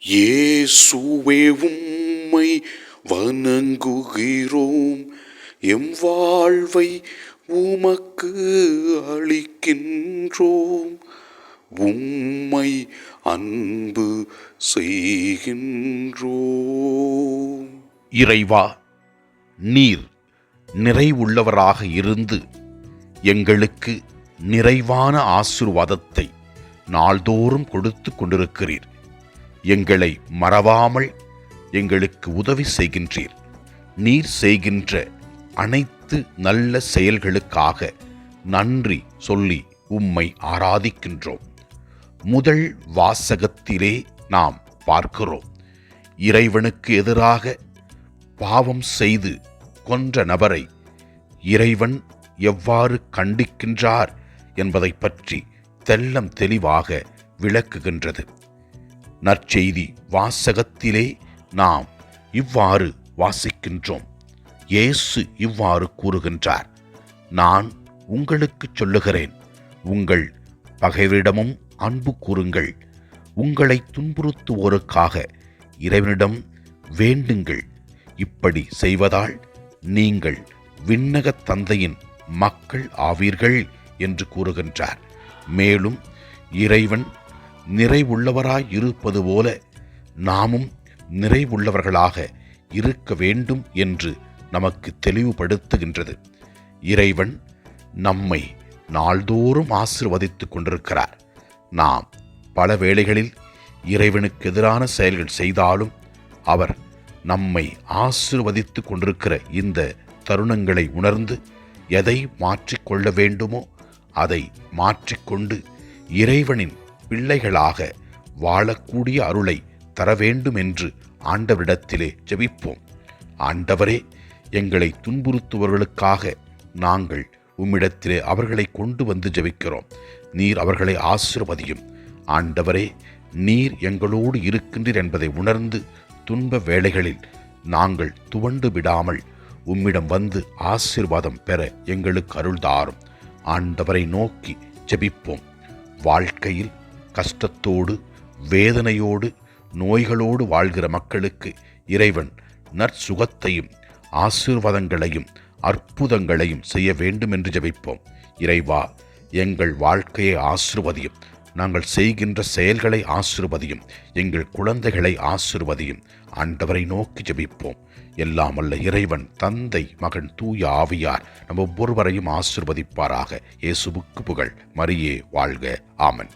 இயேசுவே உம்மை வணங்குகிறோம், எம் வாழ்வை உமக்கு அளிக்கின்றோம், உம்மை அன்பு செய்கின்றோம். இறைவா, நீர் நிறைவுள்ளவராக இருந்து எங்களுக்கு நிறைவான ஆசீர்வாதத்தை நாள்தோறும் கொடுத்து கொண்டிருக்கிறீர். எங்களை மறவாமல் எங்களுக்கு உதவி செய்கின்றீர். நீர் செய்கின்ற அனைத்து நல்ல செயல்களுக்காக நன்றி சொல்லி உம்மை ஆராதிக்கின்றோம். முதல் வாசகத்திலே நாம் பார்க்கிறோம், இறைவனுக்கு எதிராக பாவம் செய்து கொன்ற நபரை இறைவன் எவ்வாறு கண்டிக்கின்றார் என்பதை பற்றி தெல்லம் தெளிவாக விளக்குகின்றது. நற்செய்தி வாசகத்திலே நாம் இவ்வாறு வாசிக்கின்றோம். இயேசு இவ்வாறு கூறுகின்றார், நான் உங்களுக்கு சொல்லுகிறேன், உங்கள் பகைவரிடமும் அன்பு கூறுங்கள், உங்களை துன்புறுத்துவோருக்காக இறைவனிடம் வேண்டுங்கள். இப்படி செய்வதால் நீங்கள் விண்ணகத் தந்தையின் மக்கள் ஆவீர்கள் என்று கூறுகின்றார். மேலும் இறைவன் நிறைவுள்ளவராய் இருப்பது போல நாமும் நிறைவுள்ளவர்களாக இருக்க வேண்டும் என்று நமக்கு தெளிவுபடுத்துகின்றது. இறைவன் நம்மை நாள்தோறும் ஆசீர்வதித்துக் கொண்டிருக்கிறார். நாம் பல வேளைகளில் இறைவனுக்கு எதிரான செயல்கள் செய்தாலும் அவர் நம்மை ஆசீர்வதித்துக் கொண்டிருக்கிற இந்த தருணங்களை உணர்ந்து எதை மாற்றிக்கொள்ள வேண்டுமோ அதை மாற்றிக்கொண்டு இறைவனின் பிள்ளைகளாக வாழக்கூடிய அருளை தர வேண்டும் என்று ஆண்டவரிடத்திலே ஜெபிப்போம். ஆண்டவரே, எங்களை துன்புறுத்துவர்களுக்காக நாங்கள் உம்மிடத்திலே அவர்களை கொண்டு வந்து ஜெபிக்கிறோம். நீர் அவர்களை ஆசீர்வதியும். ஆண்டவரே, நீர் எங்களோடு இருக்கின்றீர் என்பதை உணர்ந்து துன்ப வேளைகளில் நாங்கள் துவண்டு விடாமல் உம்மிடம் வந்து ஆசீர்வாதம் பெற எங்களுக்கு அருள் தாரும். ஆண்டவரை நோக்கி ஜெபிப்போம். வாழ்க்கையில் கஷ்டத்தோடு வேதனையோடு நோய்களோடு வாழ்கிற மக்களுக்கு இறைவன் நற்சுகத்தையும் ஆசீர்வாதங்களையும் அற்புதங்களையும் செய்ய வேண்டும் என்று ஜெபிப்போம். இறைவா, எங்கள் வாழ்க்கையை ஆசீர்வதியும், நாங்கள் செய்கின்ற செயல்களை ஆசீர்வதியும், எங்கள் குழந்தைகளை ஆசீர்வதியும். ஆண்டவரை நோக்கி ஜெபிப்போம். எல்லாம் அல்ல இறைவன் தந்தை, மகன், தூய ஆவியார் நம் ஒவ்வொருவரையும் ஆசீர்வதிப்பாராக. இயேசுவுக்கு புகழ். மரியே வாழ்க. ஆமென்.